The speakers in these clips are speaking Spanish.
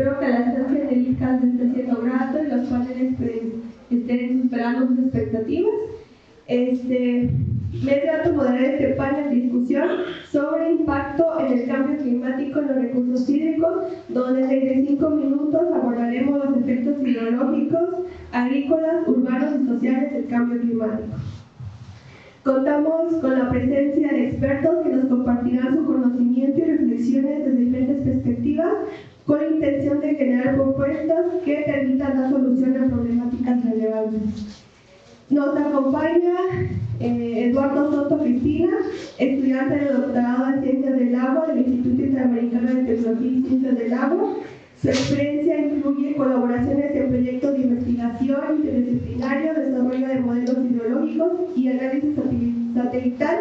Espero que la estancia en el ICAS esté siendo grato y los paneles estén superando sus expectativas. Me es grato moderar este panel de discusión sobre impacto en el cambio climático en los recursos hídricos, donde desde 5 minutos abordaremos los efectos hidrológicos, agrícolas, urbanos y sociales del cambio climático. Contamos con la presencia de expertos que nos compartirán su conocimiento y reflexiones desde diferentes perspectivas, con la intención de generar propuestas que permitan dar solución a problemáticas relevantes. Nos acompaña Eduardo Soto Cristina, estudiante de doctorado en Ciencias del Agua del Instituto Interamericano de Tecnología y Ciencias del Agua. Su experiencia incluye colaboraciones en proyectos de investigación interdisciplinario, desarrollo de modelos hidrológicos y análisis satelital.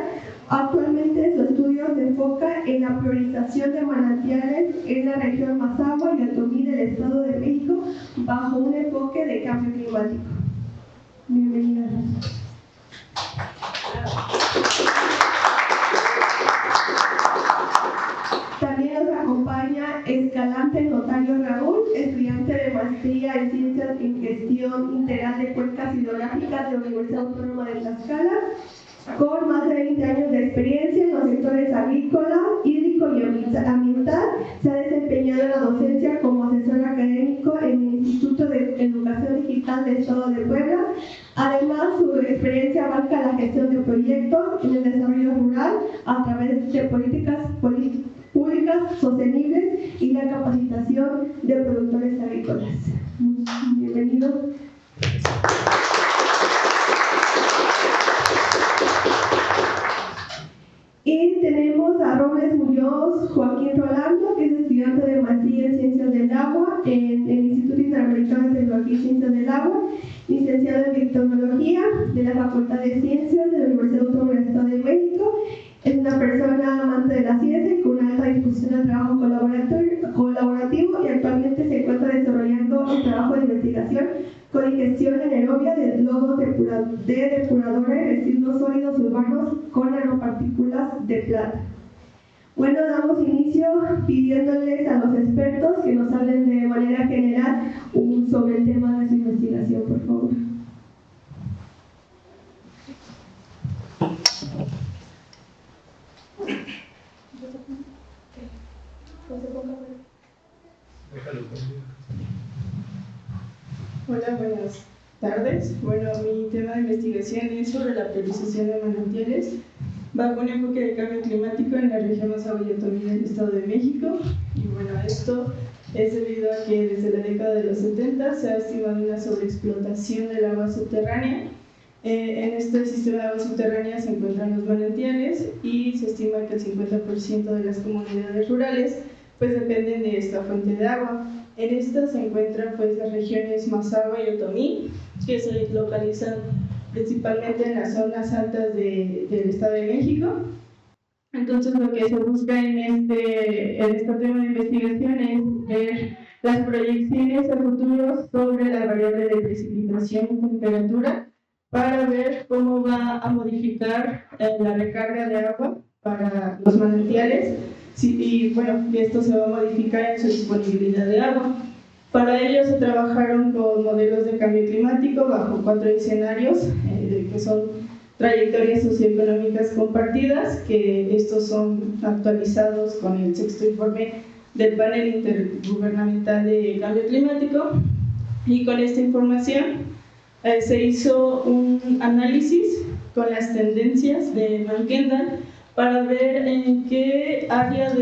Actualmente su estudio se enfoca en la priorización de manantiales en la región Mazahua y Otomí del Estado de México bajo un enfoque de cambio climático. Bienvenida. También nos acompaña Escalante Notario Raúl, estudiante de maestría en Ciencias en Gestión Integral de Cuencas Hidrográficas de la Universidad Autónoma de Tlaxcala, con más de 20 años de experiencia en los sectores agrícola, hídrico y ambiental. Se ha desempeñado en la docencia como asesor académico en el Instituto de Educación Digital del Estado de Puebla. Además, su experiencia abarca la gestión de proyectos en el desarrollo rural a través de políticas públicas sostenibles y la capacitación de productores agrícolas. Bienvenido. Y tenemos a Robles Muñoz Joaquín Rolando, que es estudiante de maestría en Ciencias del Agua en el Instituto Interamericano de Tecnología y Ciencias del Agua, licenciado en Biotecnología de la Facultad de Ciencias de la Universidad Autónoma del Estado de México. Es una persona amante de la ciencia y con una alta disposición al trabajo colaborativo, y actualmente se encuentra desarrollando un trabajo de investigación con digestión anaerobia de lodos de depuradores de residuos sólidos urbanos con nanopartículas de plata. Bueno, damos inicio pidiéndoles a los expertos que nos hablen de manera general sobre el tema de su investigación, por favor. Hola, buenas tardes. Bueno, mi tema de investigación es sobre la priorización de manantiales bajo un enfoque de cambio climático en la región Mazahua y Otomí del Estado de México. Y bueno, esto es debido a que desde la década de los 70 se ha estimado una sobreexplotación del agua subterránea. En este sistema de agua subterránea se encuentran los manantiales y se estima que el 50% de las comunidades rurales pues dependen de esta fuente de agua. En esta se encuentran pues las regiones Mazahua y Otomí, que se localizan principalmente en las zonas altas del Estado de México. Entonces lo que se busca en este tema de investigación es ver las proyecciones a futuro sobre la variable de precipitación y temperatura para ver cómo va a modificar la recarga de agua para los manantiales. Sí, y bueno, esto se va a modificar en su disponibilidad de agua. Para ello se trabajaron con modelos de cambio climático bajo 4 escenarios, que son trayectorias socioeconómicas compartidas, que estos son actualizados con el 6º informe del panel intergubernamental de cambio climático. Y con esta información se hizo un análisis con las tendencias de Van-Kendall para ver en qué área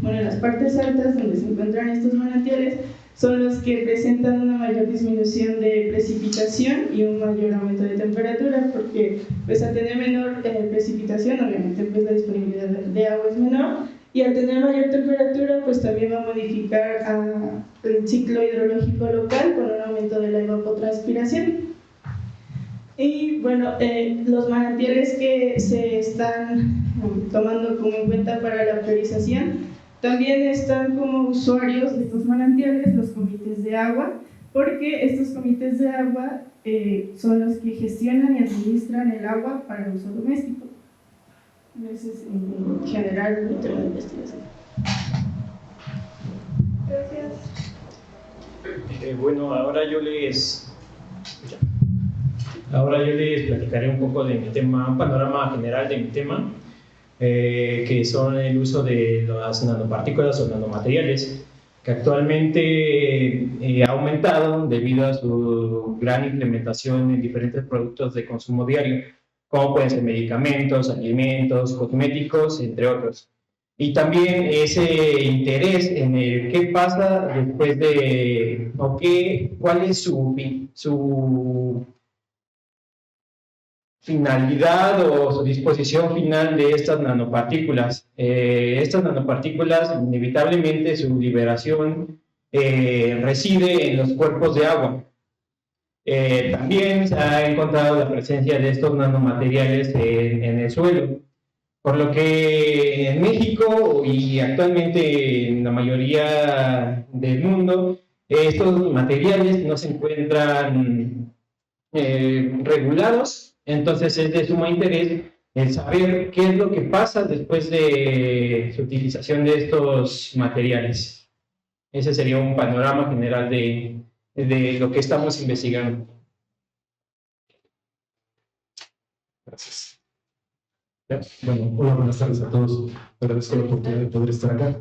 las partes altas donde se encuentran estos manantiales son los que presentan una mayor disminución de precipitación y un mayor aumento de temperatura, porque pues al tener menor precipitación, obviamente pues la disponibilidad de agua es menor, y al tener mayor temperatura pues también va a modificar el ciclo hidrológico local con un aumento de la evapotranspiración. Y bueno, los manantiales que se están tomando como en cuenta para la priorización también están como usuarios de estos manantiales los comités de agua, porque estos comités de agua son los que gestionan y administran el agua para uso doméstico. Ese es en general el tema de investigación. Gracias. Bueno, ahora yo les platicaré un poco de mi tema, un panorama general de mi tema, que son el uso de las nanopartículas o nanomateriales, que actualmente ha aumentado debido a su gran implementación en diferentes productos de consumo diario, como pueden ser medicamentos, alimentos, cosméticos, entre otros. Y también ese interés en el qué pasa después de, o cuál es su finalidad o su disposición final de estas nanopartículas. Estas nanopartículas, inevitablemente, su liberación reside en los cuerpos de agua. También se ha encontrado la presencia de estos nanomateriales en el suelo, por lo que en México y actualmente en la mayoría del mundo, estos materiales no se encuentran regulados. Entonces es de suma interés el saber qué es lo que pasa después de su utilización de estos materiales. Ese sería un panorama general de lo que estamos investigando. Gracias. Bueno, hola, buenas tardes a todos. Agradezco la oportunidad de poder estar acá.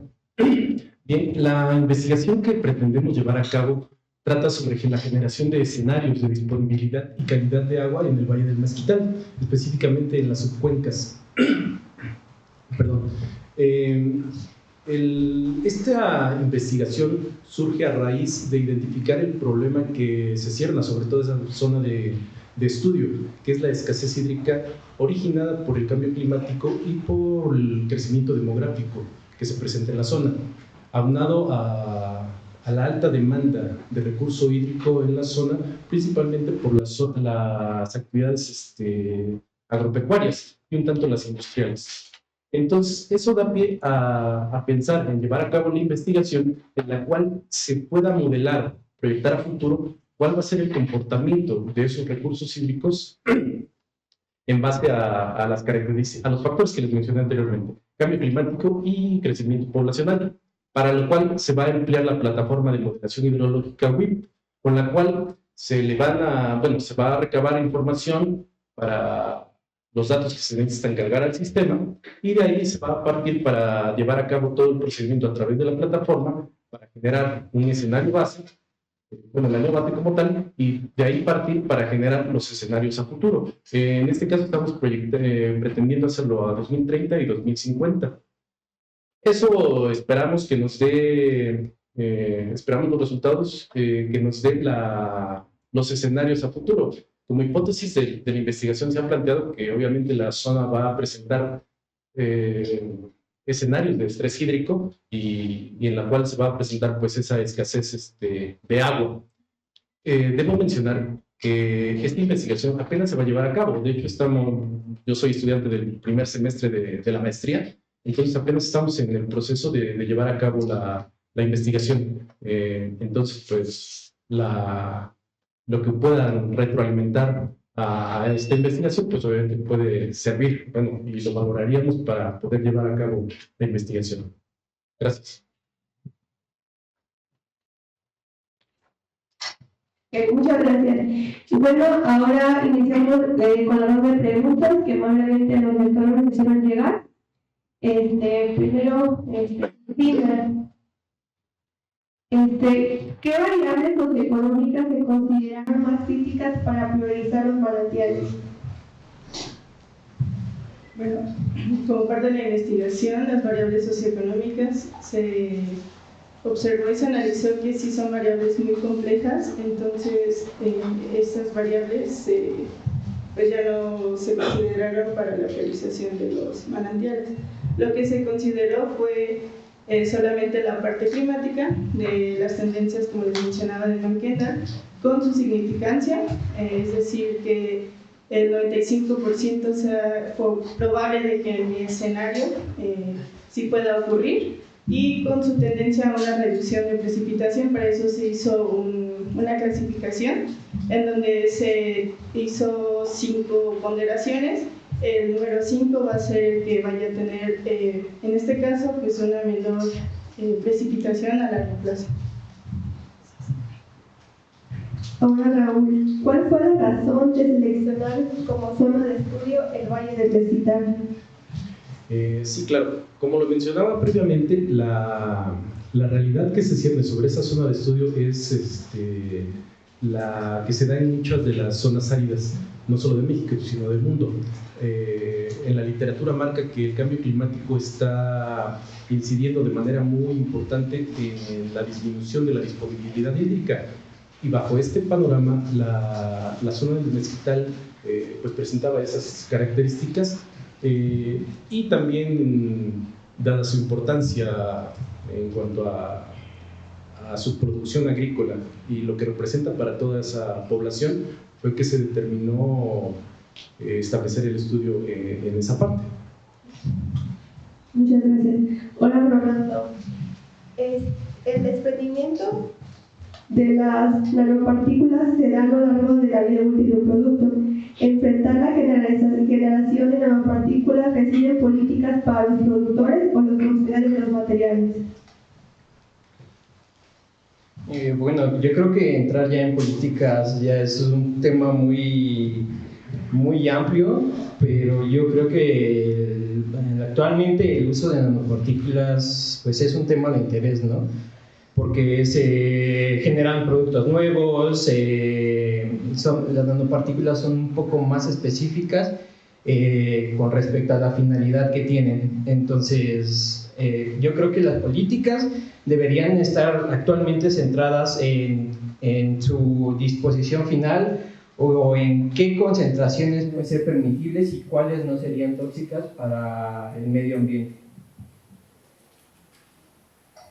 Bien, la investigación que pretendemos llevar a cabo trata sobre la generación de escenarios de disponibilidad y calidad de agua en el Valle del Mezquital, específicamente en las subcuencas. Perdón. Esta investigación surge a raíz de identificar el problema que se cierna sobre toda esa zona de estudio, que es la escasez hídrica originada por el cambio climático y por el crecimiento demográfico que se presenta en la zona, aunado a la alta demanda de recurso hídrico en la zona, principalmente por las actividades agropecuarias y un tanto las industriales. Entonces, eso da pie a pensar en llevar a cabo la investigación en la cual se pueda modelar, proyectar a futuro cuál va a ser el comportamiento de esos recursos hídricos en base a las características, a los factores que les mencioné anteriormente, cambio climático y crecimiento poblacional, para lo cual se va a emplear la plataforma de modelación hidrológica WIP, con la cual se va a recabar información para los datos que se necesitan cargar al sistema, y de ahí se va a partir para llevar a cabo todo el procedimiento a través de la plataforma para generar un escenario base, bueno, la base como tal, y de ahí partir para generar los escenarios a futuro. En este caso estamos pretendiendo hacerlo a 2030 y 2050. Eso esperamos que nos dé, esperamos los resultados que nos den los escenarios a futuro. Como hipótesis de la investigación se ha planteado que obviamente la zona va a presentar escenarios de estrés hídrico y en la cual se va a presentar pues esa escasez de agua. Debo mencionar que esta investigación apenas se va a llevar a cabo. De hecho, yo soy estudiante del primer semestre de la maestría, entonces apenas estamos en el proceso de llevar a cabo la investigación. Entonces, pues lo que puedan retroalimentar a esta investigación, pues obviamente puede servir, bueno, y lo valoraríamos para poder llevar a cabo la investigación. Gracias. Muchas gracias. Y bueno, ahora iniciamos con la ronda de preguntas que amablemente los lectores nos hicieron llegar. Primero, Tina, ¿qué variables socioeconómicas se consideran más críticas para priorizar los manantiales? Bueno, como parte de la investigación, las variables socioeconómicas se observó y se analizó que sí son variables muy complejas, entonces estas variables pues ya no se consideraron para la priorización de los manantiales. Lo que se consideró fue solamente la parte climática de las tendencias, como les mencionaba, de Van Kendall, con su significancia, es decir, que el 95% sea probable de que en mi escenario sí pueda ocurrir, y con su tendencia a una reducción de precipitación. Para eso se hizo una clasificación en donde se hizo 5 ponderaciones. El número 5 va a ser el que vaya a tener, en este caso, pues una menor precipitación a largo plazo. Ahora Raúl, ¿cuál fue la razón de seleccionar como zona de estudio el Valle del Mezquital? Sí, claro. Como lo mencionaba previamente, la realidad que se cierne sobre esa zona de estudio es la que se da en muchas de las zonas áridas, no solo de México, sino del mundo. En la literatura marca que el cambio climático está incidiendo de manera muy importante en la disminución de la disponibilidad hídrica, y bajo este panorama la zona del Mezquital pues presentaba esas características, y también, dada su importancia en cuanto a su producción agrícola y lo que representa para toda esa población, fue que se determinó establecer el estudio en esa parte. Muchas gracias. Hola Rolando. El desprendimiento de las nanopartículas se da a lo largo de la vida útil de un producto. Enfrentar la generación de nanopartículas requiere políticas para los productores o los consumidores de los materiales. Bueno, yo creo que entrar ya en políticas ya es un tema muy amplio, pero yo creo que actualmente el uso de nanopartículas pues es un tema de interés, ¿no? Porque se generan productos nuevos, las nanopartículas son un poco más específicas con respecto a la finalidad que tienen. Entonces, yo creo que las políticas deberían estar actualmente centradas en su disposición final o en qué concentraciones pueden ser permitibles y cuáles no serían tóxicas para el medio ambiente.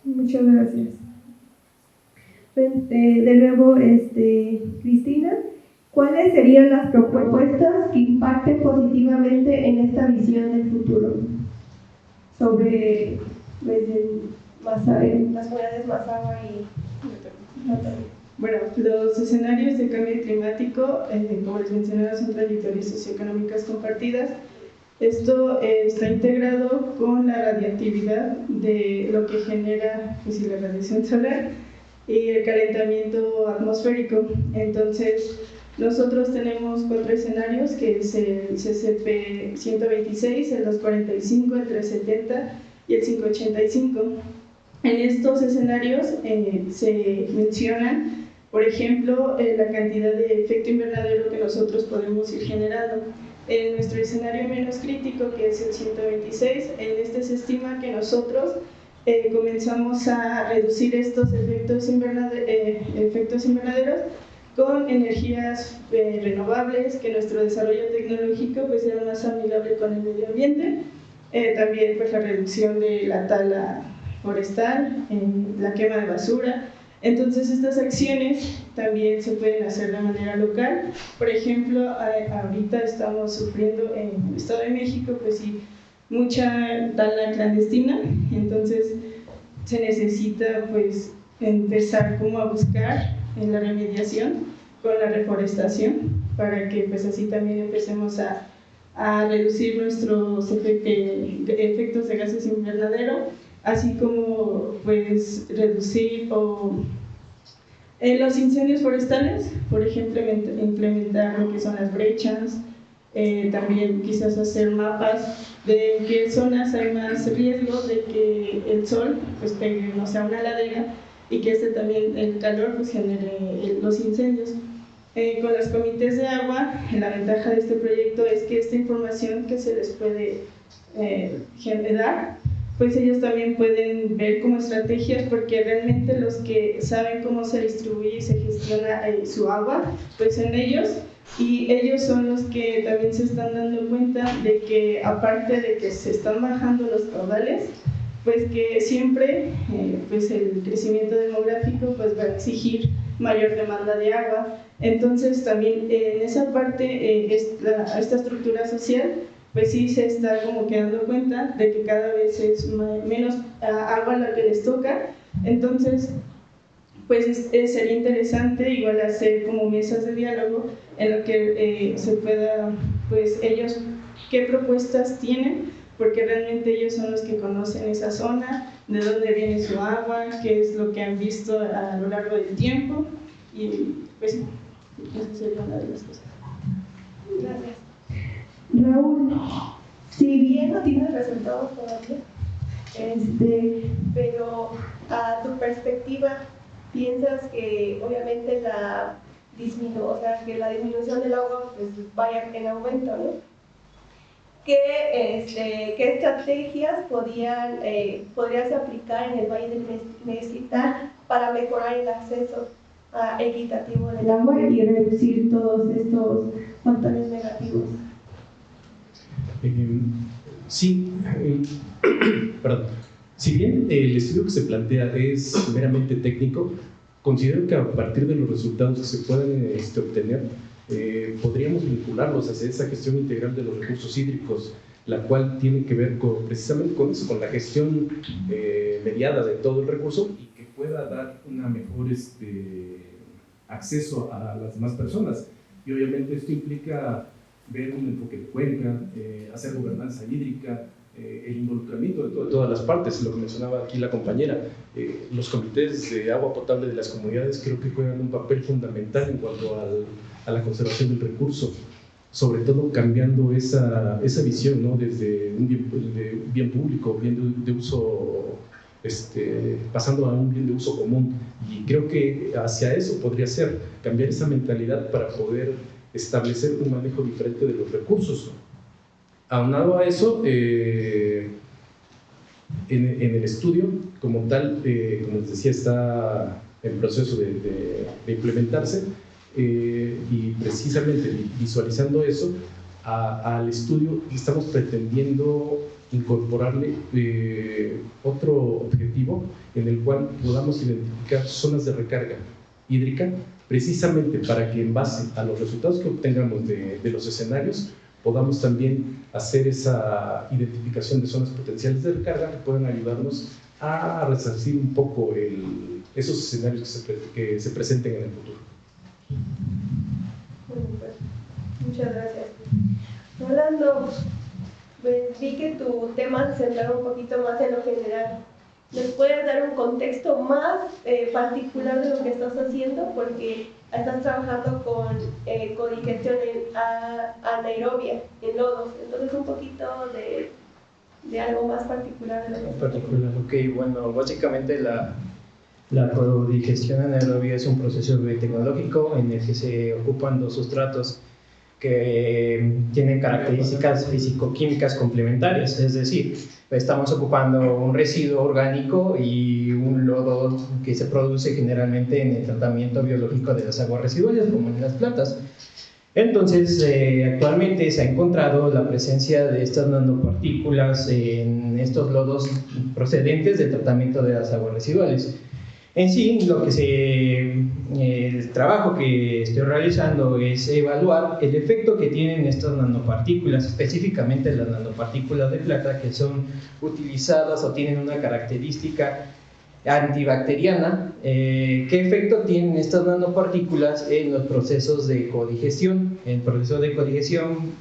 Muchas gracias. De nuevo, Cristina, ¿cuáles serían las propuestas que impacten positivamente en esta visión del futuro sobre las comunidades Mazahua y Natalia? Bueno, los escenarios de cambio climático, como les mencionaba, son trayectorias socioeconómicas compartidas. Esto está integrado con la radiactividad de lo que genera pues, la radiación solar y el calentamiento atmosférico. Entonces, nosotros tenemos 4 escenarios, que es el CCP 126, el 245, el 370 y el 585. En estos escenarios se mencionan, por ejemplo, la cantidad de efecto invernadero que nosotros podemos ir generando. En nuestro escenario menos crítico, que es el 126, en este se estima que nosotros comenzamos a reducir estos efectos invernaderos con energías renovables, que nuestro desarrollo tecnológico pues, sea más amigable con el medio ambiente, también pues, la reducción de la tala forestal, la quema de basura. Entonces estas acciones también se pueden hacer de manera local. Por ejemplo, ahorita estamos sufriendo en el Estado de México pues sí, mucha tala clandestina, entonces se necesita pues empezar como a buscar en la remediación con la reforestación para que pues así también empecemos a reducir nuestros efectos de gases invernadero, así como pues reducir los incendios forestales, por ejemplo implementar lo que son las brechas, también quizás hacer mapas de en qué zonas hay más riesgo de que el sol pues pegue, no sea una ladera, y que también el calor pues genere los incendios. Con los comités de agua, la ventaja de este proyecto es que esta información que se les puede generar, pues ellos también pueden ver como estrategias, porque realmente los que saben cómo se distribuye y se gestiona su agua, pues son ellos, y ellos son los que también se están dando cuenta de que aparte de que se están bajando los caudales, pues que siempre pues el crecimiento demográfico pues va a exigir mayor demanda de agua. Entonces también en esa parte esta estructura social pues sí se está como que dando cuenta de que cada vez es menos agua la que les toca. Entonces pues sería interesante igual hacer como mesas de diálogo en lo que se pueda, pues ellos qué propuestas tienen, porque realmente ellos son los que conocen esa zona, de dónde viene su agua, qué es lo que han visto a lo largo del tiempo, Y pues sí, esa sería una de las cosas. Gracias. Raúl, si bien no tienes resultados todavía, pero a tu perspectiva, ¿piensas que obviamente que la disminución del agua pues, vaya en aumento, ¿no? ¿Qué estrategias podrías aplicar en el Valle del Mezquital para mejorar el acceso equitativo del agua y reducir todos estos factores negativos? Sí, perdón. Si bien el estudio que se plantea es meramente técnico, considero que a partir de los resultados que se pueden obtener, podríamos vincularlos hacia esa gestión integral de los recursos hídricos, la cual tiene que ver precisamente con eso, con la gestión mediada de todo el recurso y que pueda dar una mejor acceso a las demás personas. Y obviamente esto implica ver un enfoque de cuenca, hacer gobernanza hídrica, el involucramiento de todas las partes, lo que mencionaba aquí la compañera. Los comités de agua potable de las comunidades creo que juegan un papel fundamental en cuanto a la conservación del recurso, sobre todo cambiando esa visión, ¿no? Desde un bien público, bien de uso, pasando a un bien de uso común. Y creo que hacia eso podría ser, cambiar esa mentalidad para poder establecer un manejo diferente de los recursos. Aunado a eso, en el estudio como tal, como les decía, está en proceso de implementarse, y precisamente visualizando eso, al estudio estamos pretendiendo incorporarle otro objetivo en el cual podamos identificar zonas de recarga hídrica, precisamente para que en base a los resultados que obtengamos de los escenarios podamos también hacer esa identificación de zonas potenciales de recarga que puedan ayudarnos a resarcir un poco esos escenarios que se presenten en el futuro. Bueno, pues, muchas gracias. Rolando, pues vi que tu tema se centraba un poquito más en lo general. ¿Nos puedes dar un contexto más particular de lo que estás haciendo? Porque estás trabajando con codigestión anaerobia, en lodos. Entonces, un poquito de algo más particular de lo que estás haciendo. Ok, bueno, básicamente la codigestión anaerobia es un proceso biotecnológico en el que se ocupan dos sustratos que tienen características físico-químicas complementarias, es decir, estamos ocupando un residuo orgánico y un lodo que se produce generalmente en el tratamiento biológico de las aguas residuales, como en las plantas. Entonces, actualmente se ha encontrado la presencia de estas nanopartículas en estos lodos procedentes del tratamiento de las aguas residuales. En sí, el trabajo que estoy realizando es evaluar el efecto que tienen estas nanopartículas, específicamente las nanopartículas de plata, que son utilizadas o tienen una característica antibacteriana. ¿Qué efecto tienen estas nanopartículas en los procesos de codigestión? El proceso de codigestión,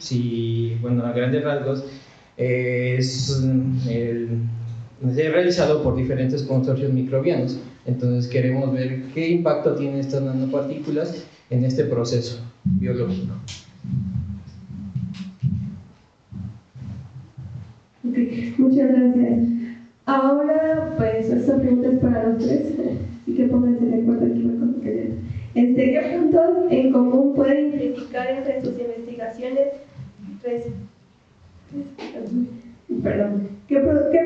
a grandes rasgos, es realizado por diferentes consorcios microbianos. Entonces queremos ver qué impacto tienen estas nanopartículas en este proceso biológico. Okay, muchas gracias. Ahora, pues, esta pregunta es para los tres, y que pónganse de acuerdo aquí con ¿qué puntos en común pueden identificar entre sus investigaciones? ¿Qué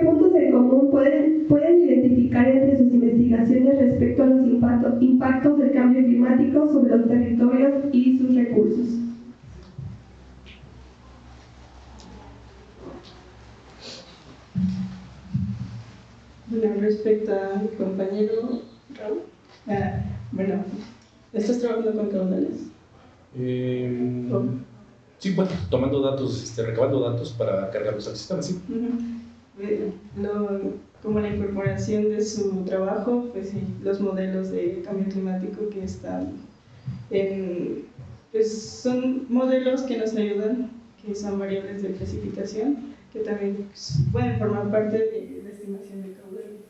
puntos en común pueden identificar entre sus investigaciones respecto a los impactos del cambio climático sobre los territorios y sus recursos? Bueno, respecto a mi compañero Raúl, ¿estás trabajando con caudales? Sí, bueno, tomando datos, recabando datos para cargarlos al sistema, sí. Como la incorporación de su trabajo, pues sí, los modelos de cambio climático que están pues son modelos que nos ayudan, que son variables de precipitación, que también pueden formar parte de la estimación de caudales.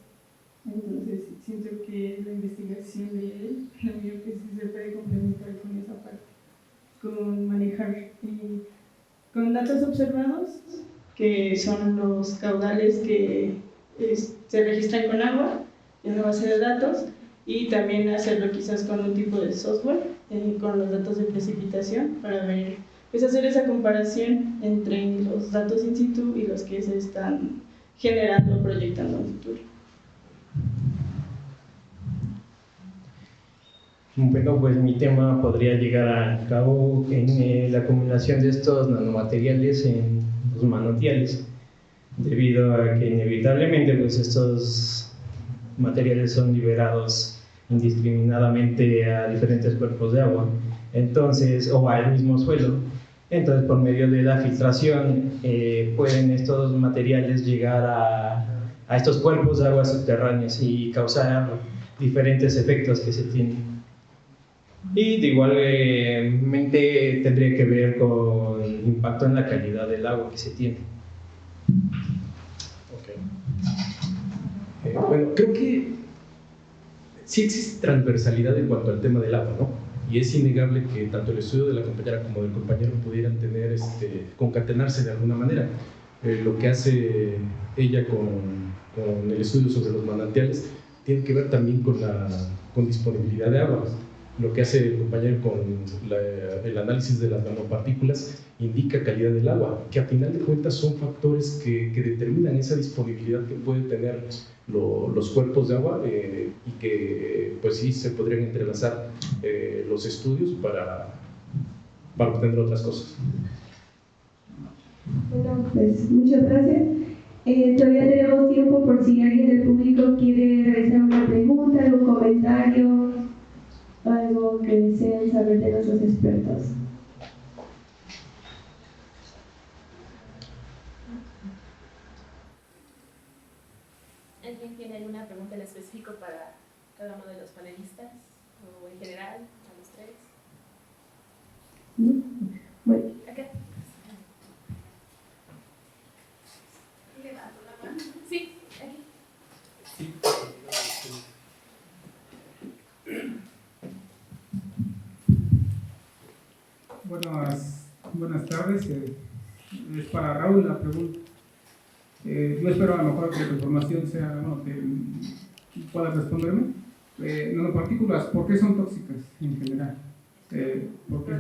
Entonces, siento que la investigación de él, creo que sí se puede complementar con esa parte, con manejar con datos observados, que son los caudales que se registran con agua en una base de datos, y también hacerlo quizás con un tipo de software, con los datos de precipitación, para ver, pues hacer esa comparación entre los datos in situ y los que se están generando o proyectando en el futuro. Bueno, pues mi tema podría llegar a cabo en la acumulación de estos nanomateriales en los manantiales, debido a que inevitablemente pues estos materiales son liberados indiscriminadamente a diferentes cuerpos de agua, entonces, o al mismo suelo. Entonces, por medio de la filtración, pueden estos materiales llegar a estos cuerpos de agua subterráneos y causar diferentes efectos que se tienen. Y de igualmente tendría que ver con el impacto en la calidad del agua que se tiene. Bueno, creo que sí existe transversalidad en cuanto al tema del agua, ¿no? Y es innegable que tanto el estudio de la compañera como del compañero pudieran tener, concatenarse de alguna manera. Lo que hace ella con el estudio sobre los manantiales tiene que ver también con disponibilidad de agua. Lo que hace el compañero con el análisis de las nanopartículas indica calidad del agua, que a final de cuentas son factores que determinan esa disponibilidad que pueden tener los cuerpos de agua, y que pues sí se podrían entrelazar los estudios para obtener otras cosas. Bueno, pues muchas gracias. Todavía tenemos tiempo por si alguien del público quiere realizar una pregunta, algún comentario, algo que deseen saber de nuestros expertos. ¿Alguien tiene alguna pregunta en específico para cada uno de los panelistas o en general a los tres? ¿No? Bueno. ¿Acá? Levanto la mano. Sí, aquí. Buenas tardes. Es para Raúl la pregunta. Yo espero a lo mejor que la información sea, bueno, que pueda responderme. Nanopartículas, ¿por qué son tóxicas en general? ¿Por qué?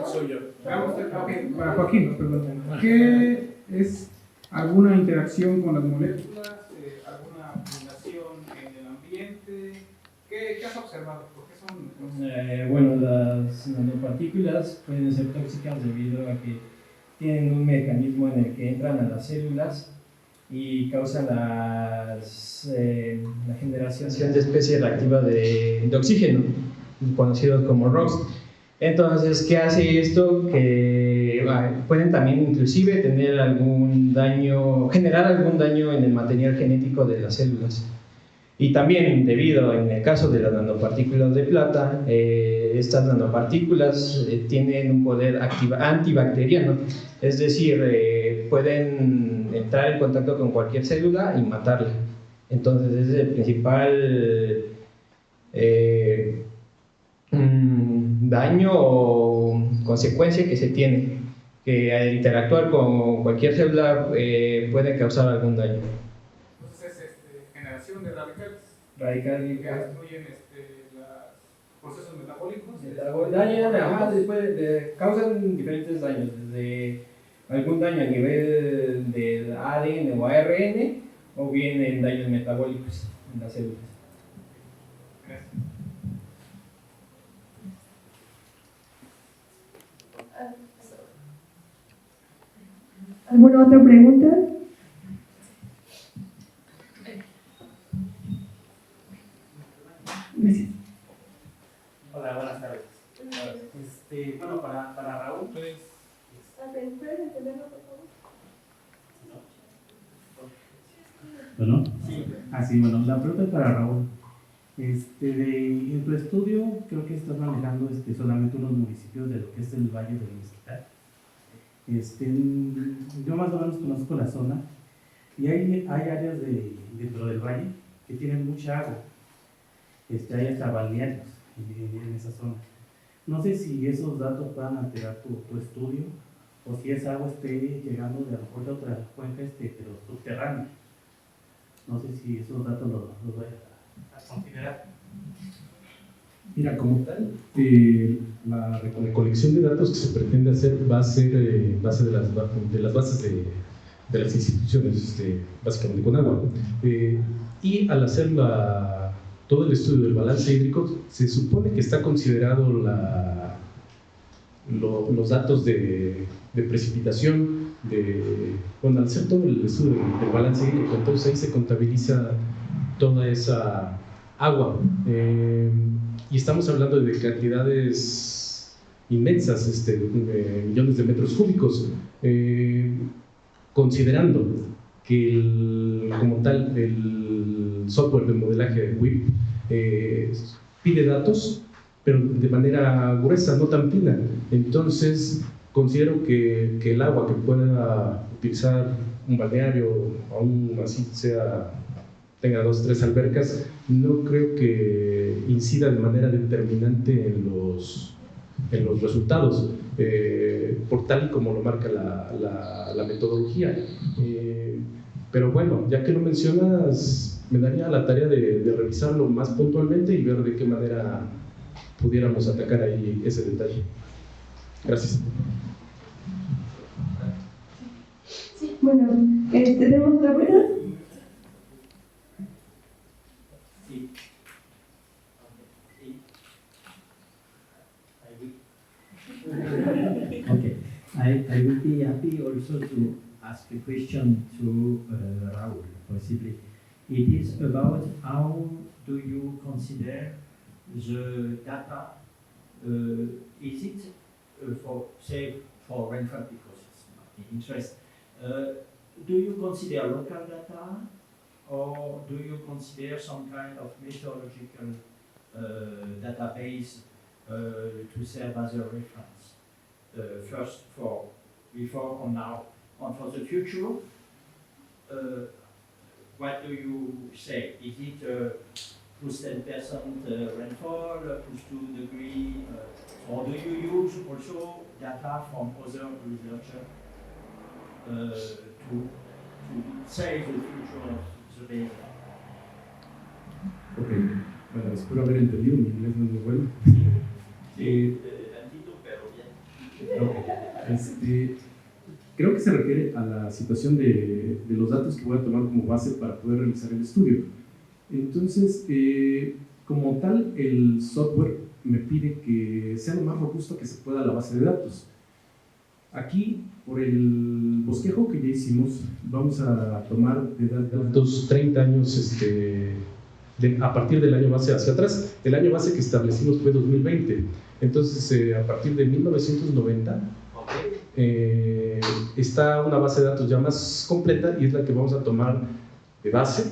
Soy yo. Para Joaquín, perdón. ¿Qué es alguna interacción con las moléculas? ¿Alguna fundación en el ambiente? ¿Qué has observado? ¿Por qué son? Bueno, las nanopartículas pueden ser tóxicas debido a que tienen un mecanismo en el que entran a las células y causan la generación de especies reactivas de oxígeno, conocidos como ROx. Entonces, ¿qué hace esto? Que pueden también inclusive tener algún daño, generar algún daño en el material genético de las células. Y también debido, en el caso de las nanopartículas de plata, estas nanopartículas tienen un poder antibacteriano, es decir, pueden entrar en contacto con cualquier célula y matarla. Entonces ese es el principal daño o consecuencia que se tiene, que al interactuar con cualquier célula puede causar algún daño. Generación de radicales. Radicales Que destruyen los procesos metabólicos. Dañan, causan diferentes daños, desde algún daño a nivel del ADN o ARN, o bien en daños metabólicos en las células. Gracias. ¿Alguna otra pregunta? Gracias. Hola, buenas tardes. Bueno, para Raúl, ¿Puedes entenderlo, por favor? ¿Bueno? Sí. Sí, bueno, la pregunta es para Raúl. En tu estudio creo que estás manejando solamente unos municipios de lo que es el Valle del Mezquital. Yo más o menos conozco la zona Y hay áreas dentro del valle que tienen mucha agua. Hay hasta balnearios en esa zona. No sé si esos datos van a alterar tu estudio o si esa agua esté llegando de a lo mejor de otra cuenca pero subterránea. No sé si esos datos los voy a considerar. Mira, como tal, la recolección de datos que se pretende hacer va a ser base de las bases de las instituciones, básicamente con agua. Y al hacer todo el estudio del balance hídrico, se supone que está considerado los datos de precipitación, al hacer todo el estudio del balance hídrico, entonces ahí se contabiliza toda esa agua. Y estamos hablando de cantidades inmensas, de millones de metros cúbicos, considerando que como tal el software de modelaje WIP pide datos, pero de manera gruesa, no tan fina. Entonces considero que el agua que pueda utilizar un balneario, aún así tenga 2 o 3 albercas, no creo que incida de manera determinante en los resultados, por tal y como lo marca la metodología. Pero bueno, ya que lo mencionas, me daría la tarea de revisarlo más puntualmente y ver de qué manera pudiéramos atacar ahí ese detalle. Gracias. Bueno, ¿tenemos otra pregunta? Okay, I will be happy also to ask a question to Raul, possibly. It is about how do you consider the data? Is it for rainfall, because it's not the interest? Do you consider local data, or do you consider some kind of methodological database to serve as a reference? First, before or now, and for the future, what do you say? Is it plus 10% rainfall, plus 2 degrees, or do you use also data from other researchers to save the future of the data? Ok, bueno, espero haber entendido, mi inglés no es muy bueno. Tantito, pero bien. Okay. Creo que se refiere a la situación de los datos que voy a tomar como base para poder realizar el estudio. Entonces, como tal, el software me pide que sea lo más robusto que se pueda la base de datos. Aquí, por el bosquejo que ya hicimos, vamos a tomar de datos 30 años a partir del año base hacia atrás. El año base que establecimos fue 2020. Entonces, a partir de 1990, está una base de datos ya más completa y es la que vamos a tomar de base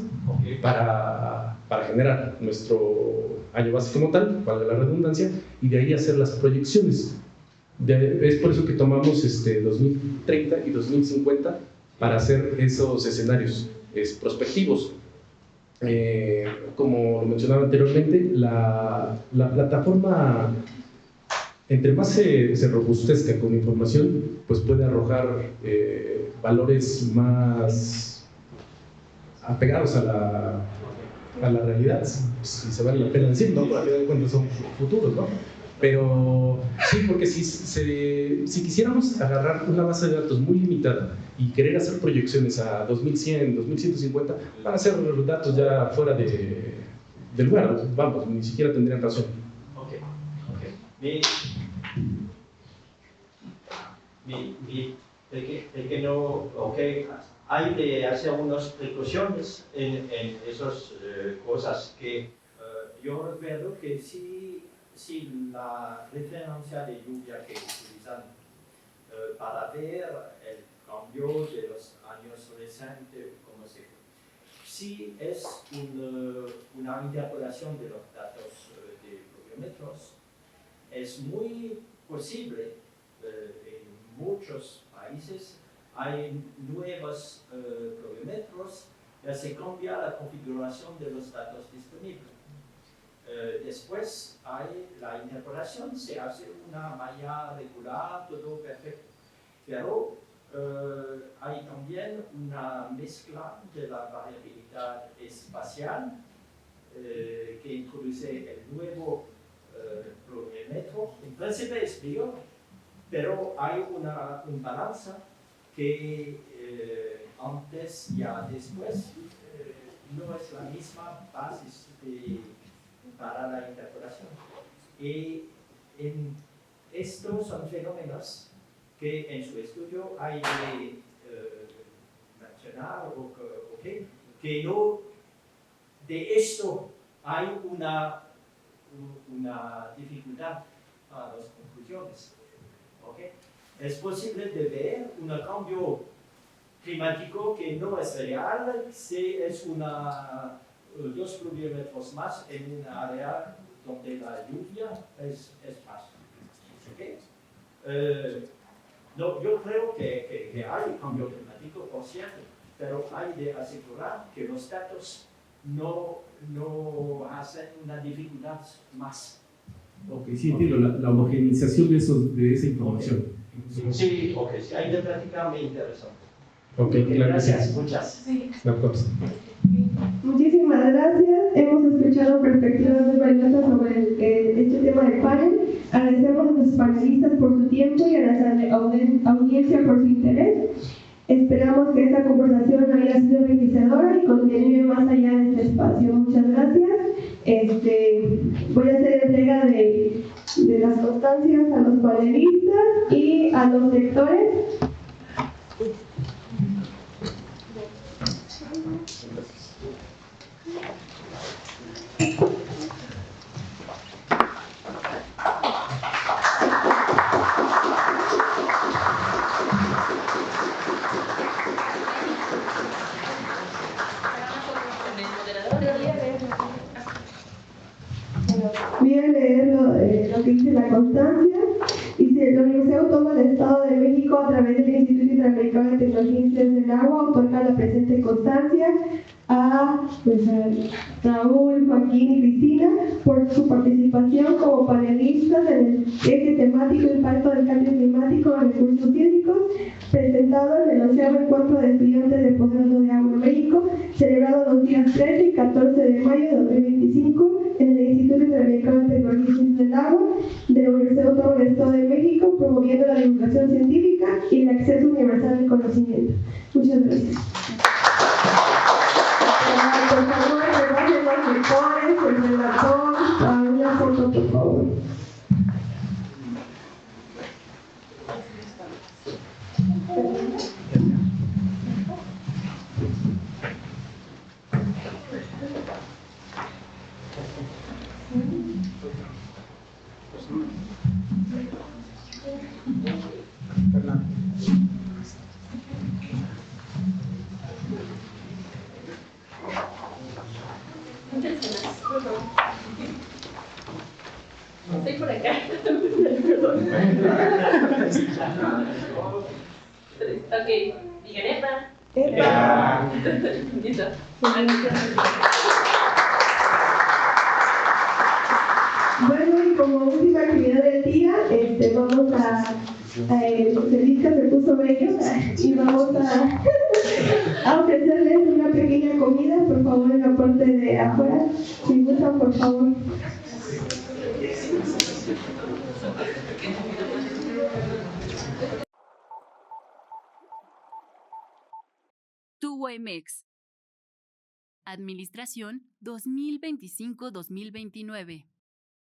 para generar nuestro año base como tal, valga la redundancia, y de ahí hacer las proyecciones. Es por eso que tomamos 2030 y 2050 para hacer esos escenarios prospectivos. Como lo mencionaba anteriormente, la plataforma, entre más se robustezca con información, pues puede arrojar valores más apegados a la realidad, si se vale la pena decir, ¿no? Por la final de cuentas son futuros, ¿no? Pero sí, porque si quisiéramos agarrar una base de datos muy limitada y querer hacer proyecciones a 2100, 2150, van a ser datos ya fuera del lugar, vamos, ni siquiera tendrían razón. Hay de hacer unas precauciones en esas cosas que yo recuerdo que si la referencia de lluvia que utilizan para ver el cambio de los años recientes, como se si es una interpolación de los datos de pluviómetros, es muy posible en muchos países hay nuevos pluviometros, ya se cambia la configuración de los datos disponibles. Después hay la interpolación, se hace una malla regular, todo perfecto. Pero hay también una mezcla de la variabilidad espacial que introduce el nuevo pluviometro. En principio es peor, pero hay un balanza que antes y después no es la misma base para la interpolación. Y estos son fenómenos que en su estudio hay que mencionar que no de esto hay una dificultad para las conclusiones. ¿Okay? Es posible de ver un cambio climático que no es real si es dos pluviómetros más en un área donde la lluvia es más. ¿Okay? No, yo creo que hay cambio climático, por cierto, pero hay de asegurar que los datos no hacen una dificultad más. Ok, sí entiendo, la homogenización de esa información. Sí, ok, sí, ahí de práctica me interesa. Ok, claro. Gracias, muchas. Doctor. Muchísimas gracias. Hemos escuchado perspectivas muy valiosas sobre este tema del panel. Agradecemos a nuestros panelistas por su tiempo y a la audiencia por su interés. Esperamos que esta conversación haya sido enriquecedora y continúe más allá de este espacio. Muchas gracias. Voy a hacer entrega de las constancias a los panelistas y a los lectores. Voy a leer lo que dice la constancia. Dice: la Universidad Autónoma del Estado de México, a través del Instituto Interamericano de Tecnología y Ciencias del Agua, otorga la presente constancia a Raúl, Joaquín y Cristina por su participación como panelistas en el eje temático Impacto del Cambio Climático en Recursos Hídricos, presentado en el 11º Encuentro de Estudiantes de Posgrado de Agua en México, celebrado los días 13 y 14 de mayo de 2025 en el Instituto Interamericano de Tecnología y Ciencias del Agua de la Universidad Autónoma del Estado de México, promoviendo la divulgación científica y el acceso universal al conocimiento. Muchas gracias. Por favor, rebajen los lectores, el relator, a una foto, por favor. Estoy por acá. Ok, digan epa. Epa. Listo. Bueno, y como última actividad del día, vamos Celica se puso bello y vamos a ofrecerles una pequeña comida, por favor, en la parte de afuera. Si gustan, por favor. TUWAMEX. Administración 2025-2029.